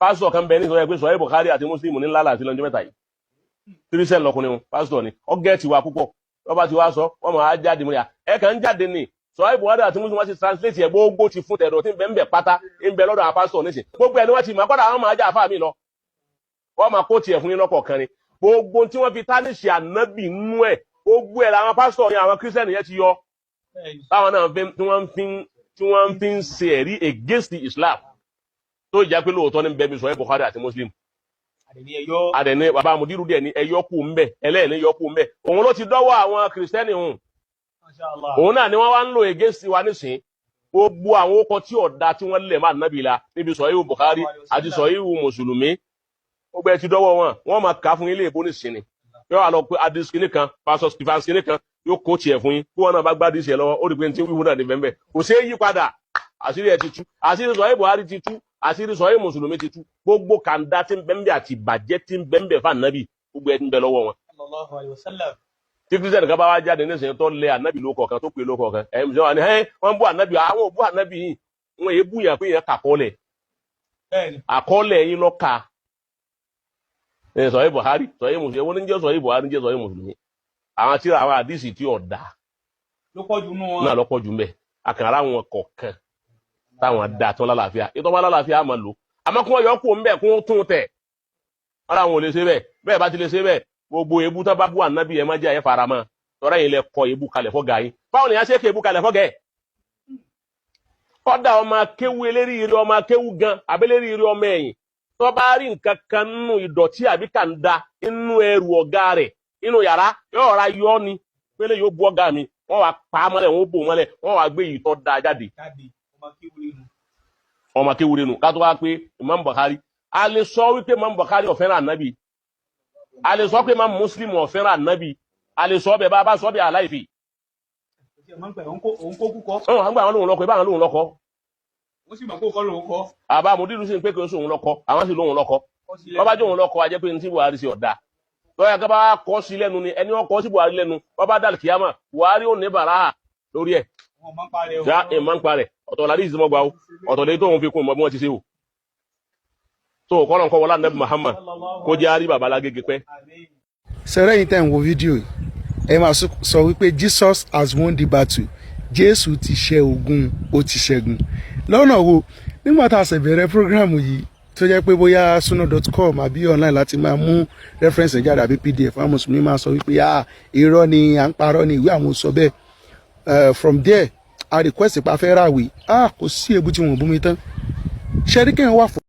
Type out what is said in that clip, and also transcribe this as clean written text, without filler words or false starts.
pásítọ̀ kan bẹ ní sọ pé sọ Bukhari àti Muslim ní ńlá láti lọ́jọ́ mẹ́ta yìí kírísẹ́n lọkùnrin wọn pásítọ̀ ni ọgẹ́ẹ̀tì wa púpọ̀ lọ́ba ti wá sọ wọ́n máa jáde mú ya ẹ kàn ń jáde ní sọ Bukhari àti Muslim wọ́n ti translate ẹ̀ gbogbo ti fún tẹ̀dọ̀ tí ń bẹ pátá ń bẹ lọ́dọ̀ àwọn pásítọ̀ nísìn gbogbo ẹ̀ ni wọ́n ti mọ̀ kọ́dà àwọn máa já àfáà mi lọ wọ́n máa kó tiẹ̀ fún yín lọ́kọ̀ọ̀kan ni gbogbo tí wọ́n fi tánìṣì ànábì nú ẹ̀ gbogbo ẹ̀ làwọn pásítọ̀ yẹn àwọn kírísẹ́nì yẹn ti yọ táwọn náà tí wọ́n fi ń ṣe ẹ̀rí against the Islam tó jẹ́ pé lóòótọ́ ní bẹ́ẹ̀ bí sọ Bukhari àti Muslim àdẹ̀ni bàbá mudiru díẹ̀ ní ẹyọ kù ń bẹ̀ ẹlẹ́ẹ̀ni yọ kù ń bẹ̀ òun ló ti dọ́wọ́ àwọn kìrìsìtẹ́nì hùn òun náà ni wọ́n wá ń lò against wa nísìn gbogbo àwọn okọ tí ọ̀dà tí wọ́n lẹ̀ máa nábì la níbi sọ ìwù Bukhari àti sọ ìwù mùsùlùmí gbogbo ẹ̀ ti dọ́wọ́ wọn máa kà fún ilé ìbò nísìn ni yóò wà lọ pé adiskini kan pásọ stifansini kan yóò kó tiẹ̀ fún yín kí wọ́n náà bá gbádùn ìṣẹ̀ lọ́wọ́ ó rí pé ní tí wíwú náà ní bẹ́ẹ̀ kò ṣeé yí padà àṣírí ẹ̀ ti tú àṣírí sọ Buhari ti tú àṣírí sọ mùsùlùmí ti tú gbogbo kàńdá tí ń bẹ́ẹ̀ àti ìbàjẹ́ tí ń bẹ́ẹ̀ fà nábì gbogbo ẹ̀ ń bẹ lọ́wọ́ wọn. tí kristian kan bá wá jáde ní ìsìn tó lé ànábì ló kọ̀ọ̀kan tó pè ló kọ̀ọ̀kan ẹ̀ ń sọ wà ní wọ́n bú ànábì àwọn òbú ànábì yìí wọ́n èébú yàn pé yẹn kàkọ́lẹ̀ àkọ́lẹ̀ yín lọ́ka sọ Buhari sọ mùsùlùmí wọ́n ní jẹ́ sọ Buhari jẹ́ sọ mùsùlùmí àwọn tí àwọn àdìsí tí ọ̀dà náà lọ́pọ̀ jù mẹ́ àkàrà àwọn kọ̀ọ̀kan táwọn da tán lálàáfíà ìtọ́ bá lálàáfíà máa lò àmọ́ kí wọ́n yọ kó ń bẹ̀ kún tún tẹ̀ ara wọn ò lè ṣe bẹ́ẹ̀ bẹ́ẹ̀ bá ti lè ṣe bẹ́ẹ̀ gbogbo ebú tó bá bú ànábì ẹ̀ má jẹ́ ẹ̀ fara mọ́ tọ́ra yìí lẹ kọ ebú kalẹ̀ fọ́gà yín báwo ni a ṣe é ké ebú kalẹ̀ fọ́gà ẹ̀ kọ́dà ọmọ akéwu eléri ire ọmọ akéwu gan abẹ́léri ire ọmọ ẹ̀yìn tó bá rí nǹkan kan nínú ìdọ̀tí àbí kàńdá inú ẹrù ọ̀gá rẹ̀ inú yàrá yóò ra yọ ni pélé yóò bú ọ̀gá mi wọ́n wá pa mọ́lẹ̀ wọ́n bò mọ́lẹ̀ wọ́n wá gbé ìtọ́ da jáde ọmọ kéwúre nù ká tó wá pé Imam Bukhari a lè sọ wípé Imam Bukhari ó fẹ́ràn ànábì a lè sọ pé Imam Muslim ó fẹ́ràn ànábì a lè sọ bẹ́ẹ̀ bá sọ bẹ́ẹ̀ aláìfi. àgbà àwọn lòun lọkọ ìbáwọn lòun lọkọ àbá mudiru sí pé kí n sọ òun lọkọ àwọn sì lòun lọkọ wọ́n bá jẹ́ òun lọkọ ajẹ́ pé ní tí Buhari sí ọ̀dà lọ́yà ká bá kọ́ sí lẹ́nu ni ẹni wọ́n kọ́ sí Buhari lẹ́nu wọ́n bá dàlù kíámà Buhari ò ní bàrà lórí ẹ̀ já ìmọ̀ ń parẹ̀ ọ̀tọ̀ làdí ìsìnmọ́ gba o ọ̀tọ̀ lè tó òun fi kún mọ́ bí wọ́n ti ṣe o tó kọ́nà kọ́ wọlá nẹ́bí Muhammad kó jẹ́ àrí bàbá lágége pẹ́. sẹ́rẹ́ yìí tẹ̀ ń wo fídíò yìí ẹ máa sọ wípé Jesus has won the battle Jésù ti ṣẹ́ ogun ó ti ṣẹ́gun lọ́nà wo nígbà tá a ṣe bẹ̀rẹ̀ program yìí tó jẹ́ pé bóyá suno.com àbí online láti máa mú reference jáde àbí PDF àwọn mùsùlùmí máa sọ wípé irọ́ ni à ń parọ́ ni ìwé àwọn sọ bẹ́ẹ̀ from there a request pa fẹ́ ràwé kò sí èbú tí wọ́n bú mi tán ṣẹ́rí kéèyàn wà fún.